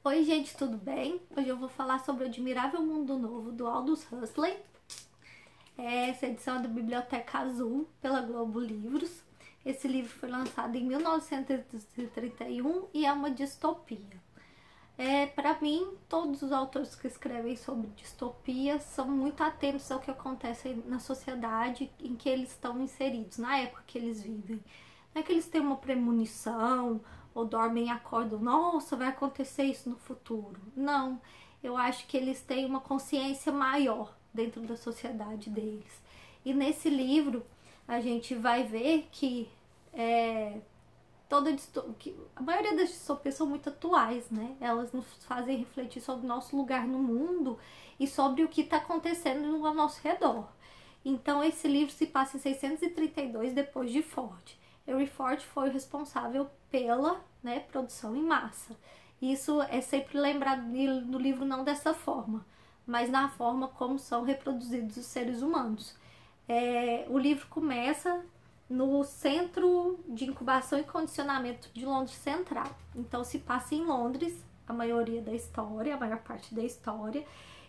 Oi gente, tudo bem? Hoje eu vou falar sobre o Admirável Mundo Novo, do Aldous Huxley. Essa edição é da Biblioteca Azul, pela Globo Livros. Esse livro foi lançado em 1931 e é uma distopia. Para mim, todos os autores que escrevem sobre distopia são muito atentos ao que acontece na sociedade em que eles estão inseridos, na época que eles vivem. Não é que eles têm uma premonição ou dormem e acordam, nossa, vai acontecer isso no futuro. Não, eu acho que eles têm uma consciência maior dentro da sociedade deles. E nesse livro a gente vai ver que a maioria das distopias são muito atuais, né? Elas nos fazem refletir sobre o nosso lugar no mundo e sobre o que está acontecendo ao nosso redor. Então esse livro se passa em 632 depois de Ford. Henry Ford foi o responsável pela produção em massa. Isso é sempre lembrado no livro, não dessa forma, mas na forma como são reproduzidos os seres humanos. O livro começa no Centro de Incubação e Condicionamento de Londres Central. Então se passa em Londres, a maior parte da história.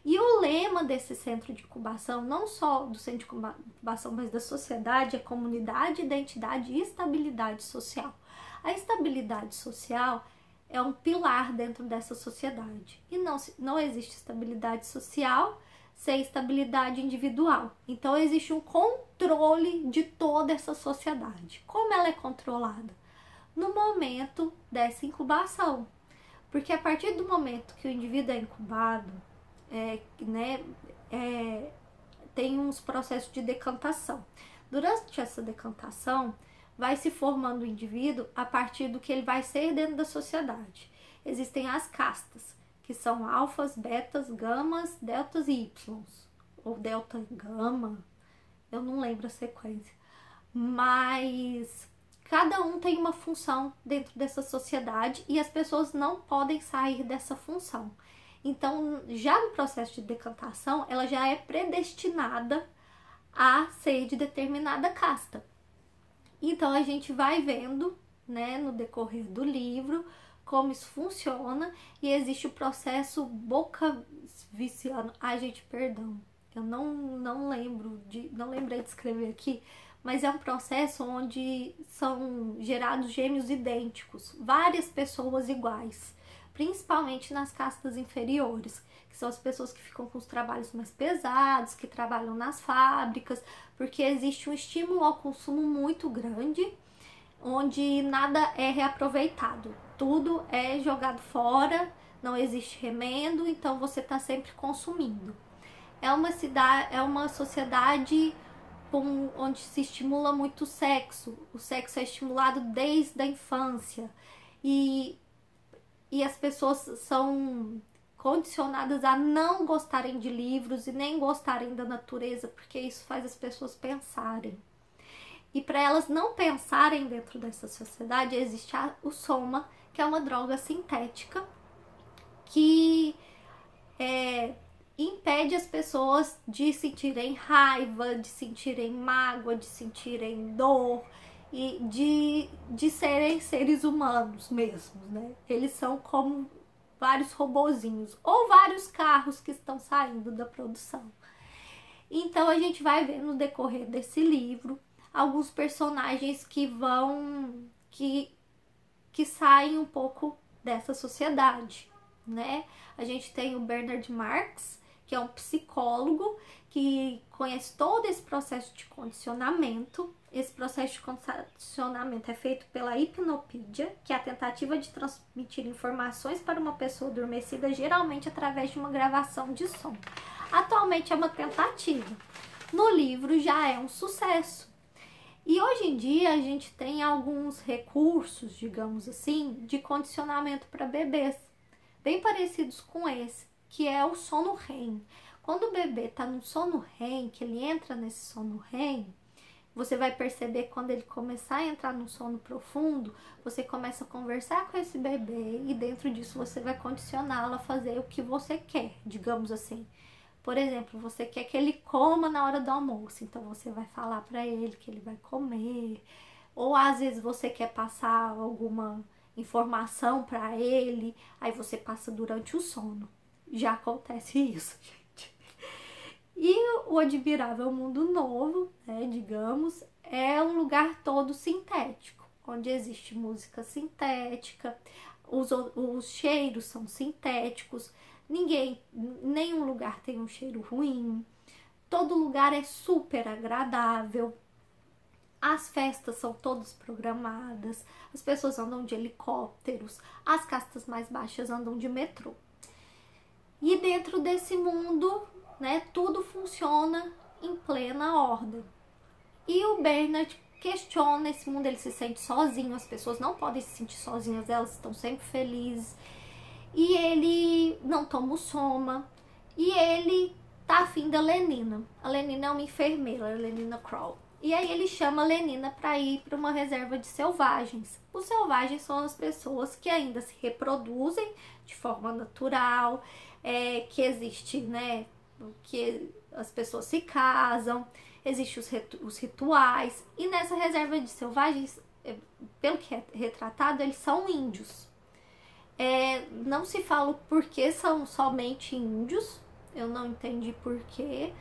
E o lema desse centro de incubação, não só do centro de incubação, mas da sociedade, é comunidade, identidade e estabilidade social. A estabilidade social é um pilar dentro dessa sociedade. E não existe estabilidade social sem estabilidade individual. Então existe um controle de toda essa sociedade. Como ela é controlada? No momento dessa incubação. Porque a partir do momento que o indivíduo é incubado, tem uns processos de decantação. Durante essa decantação, vai se formando o indivíduo a partir do que ele vai ser dentro da sociedade. Existem as castas, que são alfas, betas, gamas, deltas e ys, ou delta gama, eu não lembro a sequência, mas cada um tem uma função dentro dessa sociedade e as pessoas não podem sair dessa função. Então, já no processo de decantação, ela já é predestinada a ser de determinada casta. Então, a gente vai vendo, no decorrer do livro, como isso funciona, e existe o processo bocaviano. Ai, gente, perdão, eu não lembrei de escrever aqui, mas é um processo onde são gerados gêmeos idênticos, várias pessoas iguais, principalmente nas castas inferiores, que são as pessoas que ficam com os trabalhos mais pesados, que trabalham nas fábricas, porque existe um estímulo ao consumo muito grande, onde nada é reaproveitado, tudo é jogado fora, não existe remendo, então você está sempre consumindo. É uma sociedade onde se estimula muito o sexo é estimulado desde a infância, e as pessoas são condicionadas a não gostarem de livros e nem gostarem da natureza, porque isso faz as pessoas pensarem. E para elas não pensarem dentro dessa sociedade, existe o soma, que é uma droga sintética que impede as pessoas de sentirem raiva, de sentirem mágoa, de sentirem dor e de serem seres humanos mesmos, né? Eles são como vários robozinhos ou vários carros que estão saindo da produção. Então a gente vai ver no decorrer desse livro alguns personagens que saem um pouco dessa sociedade, né? A gente tem o Bernard Marx, que é um psicólogo que conhece todo esse processo de condicionamento. Esse processo de condicionamento é feito pela hipnopídia, que é a tentativa de transmitir informações para uma pessoa adormecida, geralmente através de uma gravação de som. Atualmente é uma tentativa. No livro já é um sucesso. E hoje em dia a gente tem alguns recursos, digamos assim, de condicionamento para bebês, bem parecidos com esse, que é o sono REM. Quando o bebê está no sono REM, que ele entra nesse sono REM, você vai perceber que quando ele começar a entrar no sono profundo, você começa a conversar com esse bebê e dentro disso você vai condicioná-lo a fazer o que você quer, digamos assim. Por exemplo, você quer que ele coma na hora do almoço, então você vai falar para ele que ele vai comer. Ou às vezes você quer passar alguma informação para ele, aí você passa durante o sono. Já acontece isso, gente. E o Admirável Mundo Novo, né, digamos, é um lugar todo sintético, onde existe música sintética, os cheiros são sintéticos, nenhum lugar tem um cheiro ruim, todo lugar é super agradável, as festas são todas programadas, as pessoas andam de helicópteros, as castas mais baixas andam de metrô. E dentro desse mundo, né, tudo funciona em plena ordem. E o Bernard questiona esse mundo, ele se sente sozinho, as pessoas não podem se sentir sozinhas, elas estão sempre felizes. E ele não toma o soma, e ele tá afim da Lenina. A Lenina é uma enfermeira, a Lenina Crow. E aí ele chama a Lenina para ir para uma reserva de selvagens. Os selvagens são as pessoas que ainda se reproduzem de forma natural, que existe, né, que as pessoas se casam, existem os rituais. E nessa reserva de selvagens, pelo que é retratado, eles são índios. Não se fala por que são somente índios, eu não entendi por quê.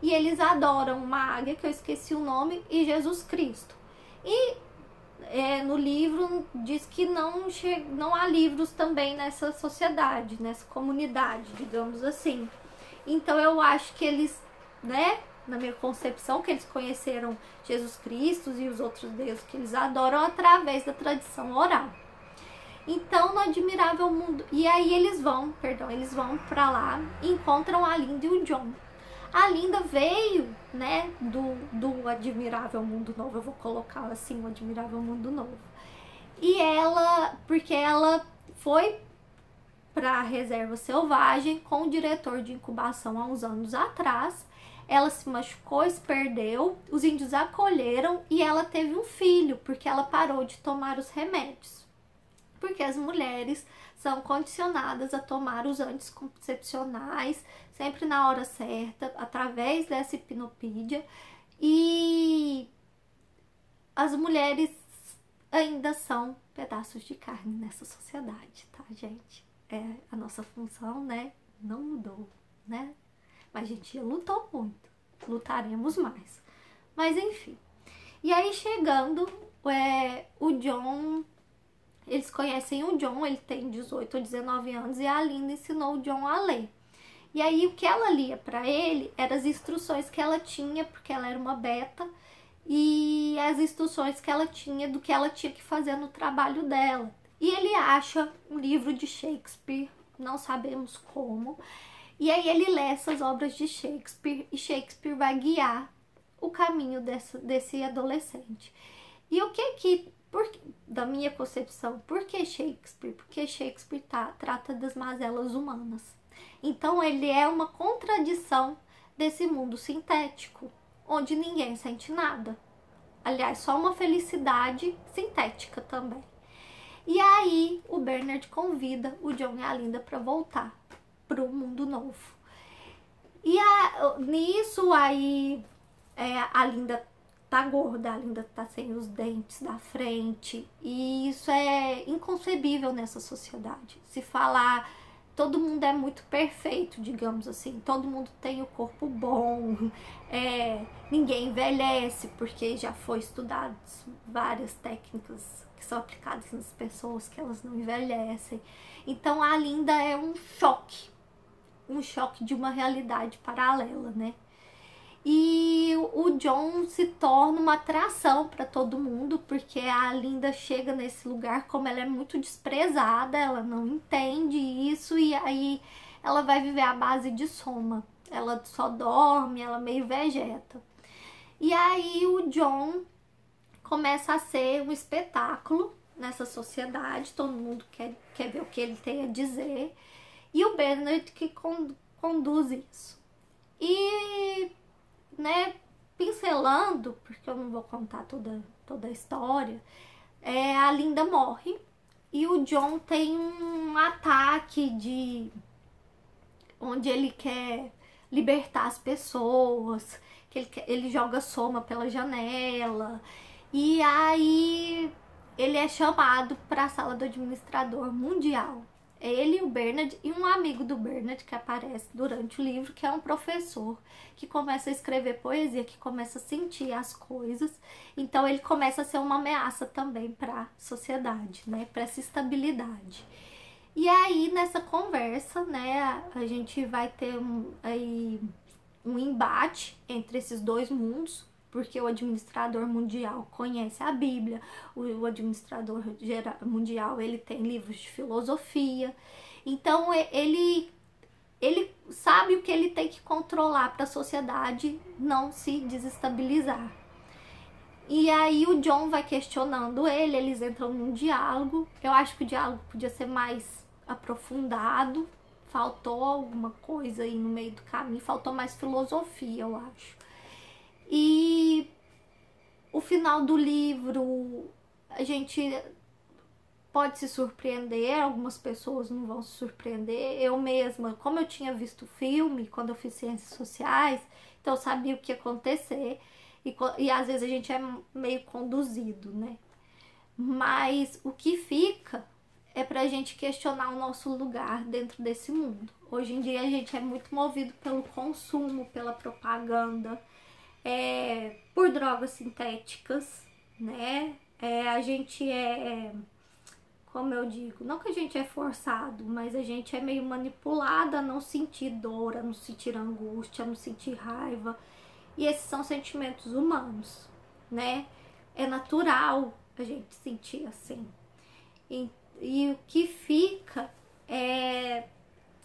E eles adoram uma águia, que eu esqueci o nome, e Jesus Cristo. E no livro diz que não há livros também nessa sociedade, nessa comunidade, digamos assim. Então eu acho que eles, né, na minha concepção, que eles conheceram Jesus Cristo e os outros deuses que eles adoram através da tradição oral. Então, no Admirável Mundo... E aí eles vão pra lá e encontram a Linda e o John. A Linda veio, né, do Admirável Mundo Novo, eu vou colocar assim, o Admirável Mundo Novo. E porque ela foi pra reserva selvagem com o diretor de incubação há uns anos atrás. Ela se machucou, se perdeu, os índios acolheram e ela teve um filho, porque ela parou de tomar os remédios. Porque as mulheres são condicionadas a tomar os anticoncepcionais sempre na hora certa, através dessa hipnopídia, e as mulheres ainda são pedaços de carne nessa sociedade, tá, gente? A nossa função, né, não mudou, né? Mas a gente lutou muito, lutaremos mais. Mas enfim. E aí chegando, o John... Eles conhecem o John, ele tem 18 ou 19 anos, e a Linda ensinou o John a ler. E aí o que ela lia para ele eram as instruções que ela tinha, porque ela era uma beta, e as instruções que ela tinha do que ela tinha que fazer no trabalho dela. E ele acha um livro de Shakespeare, não sabemos como, e aí ele lê essas obras de Shakespeare, e Shakespeare vai guiar o caminho desse adolescente. E o que da minha concepção, por que Shakespeare? Porque Shakespeare trata das mazelas humanas. Então ele é uma contradição desse mundo sintético, onde ninguém sente nada. Aliás, só uma felicidade sintética também. E aí o Bernard convida o John e a Linda para voltar para o mundo novo. E nisso aí a Linda tá gorda, a Linda tá sem os dentes da frente, e isso é inconcebível nessa sociedade. Se falar, todo mundo é muito perfeito, digamos assim, todo mundo tem o corpo bom, ninguém envelhece, porque já foi estudado várias técnicas que são aplicadas nas pessoas, que elas não envelhecem. Então a Linda é um choque de uma realidade paralela, né? E o John se torna uma atração para todo mundo, porque a Linda chega nesse lugar, como ela é muito desprezada, ela não entende isso, e aí ela vai viver à base de soma. Ela só dorme, ela meio vegeta. E aí o John começa a ser um espetáculo nessa sociedade, todo mundo quer ver o que ele tem a dizer, e o Bernard que conduz isso. E... né, pincelando, porque eu não vou contar toda a história, a Linda morre e o John tem um ataque onde ele quer libertar as pessoas, que ele joga soma pela janela, e aí ele é chamado para a sala do administrador mundial. Ele, o Bernard e um amigo do Bernard que aparece durante o livro, que é um professor que começa a escrever poesia, que começa a sentir as coisas. Então ele começa a ser uma ameaça também para a sociedade, né, para essa estabilidade. E aí nessa conversa, né, a gente vai ter um embate entre esses dois mundos, porque o administrador mundial conhece a Bíblia, o administrador mundial ele tem livros de filosofia, então ele sabe o que ele tem que controlar para a sociedade não se desestabilizar. E aí o John vai questionando ele, eles entram num diálogo. Eu acho que o diálogo podia ser mais aprofundado, faltou alguma coisa aí no meio do caminho, faltou mais filosofia, eu acho. E o final do livro, a gente pode se surpreender, algumas pessoas não vão se surpreender. Eu mesma, como eu tinha visto o filme quando eu fiz ciências sociais, então eu sabia o que ia acontecer. E às vezes a gente é meio conduzido, né? Mas o que fica é pra gente questionar o nosso lugar dentro desse mundo. Hoje em dia a gente é muito movido pelo consumo, pela propaganda, por drogas sintéticas, né? A gente como eu digo, não que a gente é forçado, mas a gente é meio manipulado a não sentir dor, a não sentir angústia, a não sentir raiva. E esses são sentimentos humanos, né? É natural a gente sentir assim. E o que fica é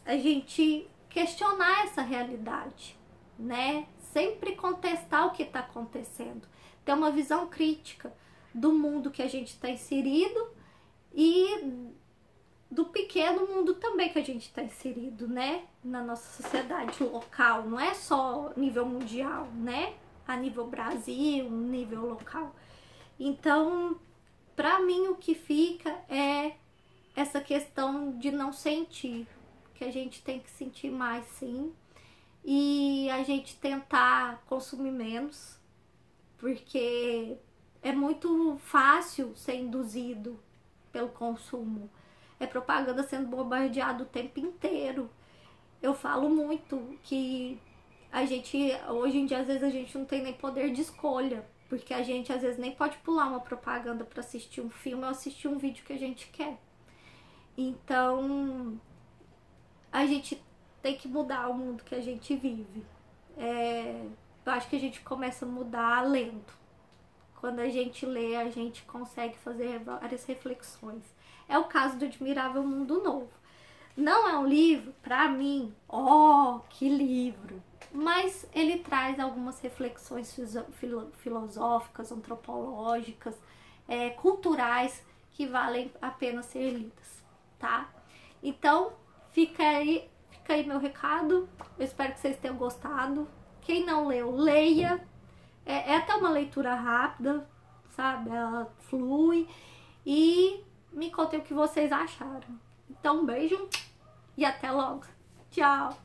a gente questionar essa realidade, né? Sempre contestar o que está acontecendo. Ter uma visão crítica do mundo que a gente está inserido e do pequeno mundo também que a gente está inserido, né? Na nossa sociedade local, não é só nível mundial, né? A nível Brasil, nível local. Então, para mim, o que fica é essa questão de não sentir, que a gente tem que sentir mais, sim, e a gente tentar consumir menos, porque é muito fácil ser induzido pelo consumo. É propaganda sendo bombardeada o tempo inteiro. Eu falo muito que a gente, hoje em dia, às vezes a gente não tem nem poder de escolha, porque a gente às vezes nem pode pular uma propaganda para assistir um filme ou assistir um vídeo que a gente quer. Então, a gente tem que mudar o mundo que a gente vive. Eu acho que a gente começa a mudar lendo. Quando a gente lê, a gente consegue fazer várias reflexões. É o caso do Admirável Mundo Novo. Não é um livro, pra mim, que livro! Mas ele traz algumas reflexões filosóficas, antropológicas, culturais, que valem a pena ser lidas, tá? Então, fica aí meu recado. Eu espero que vocês tenham gostado. Quem não leu, leia. É até uma leitura rápida, sabe? Ela flui. E me contem o que vocês acharam. Então, um beijo e até logo. Tchau!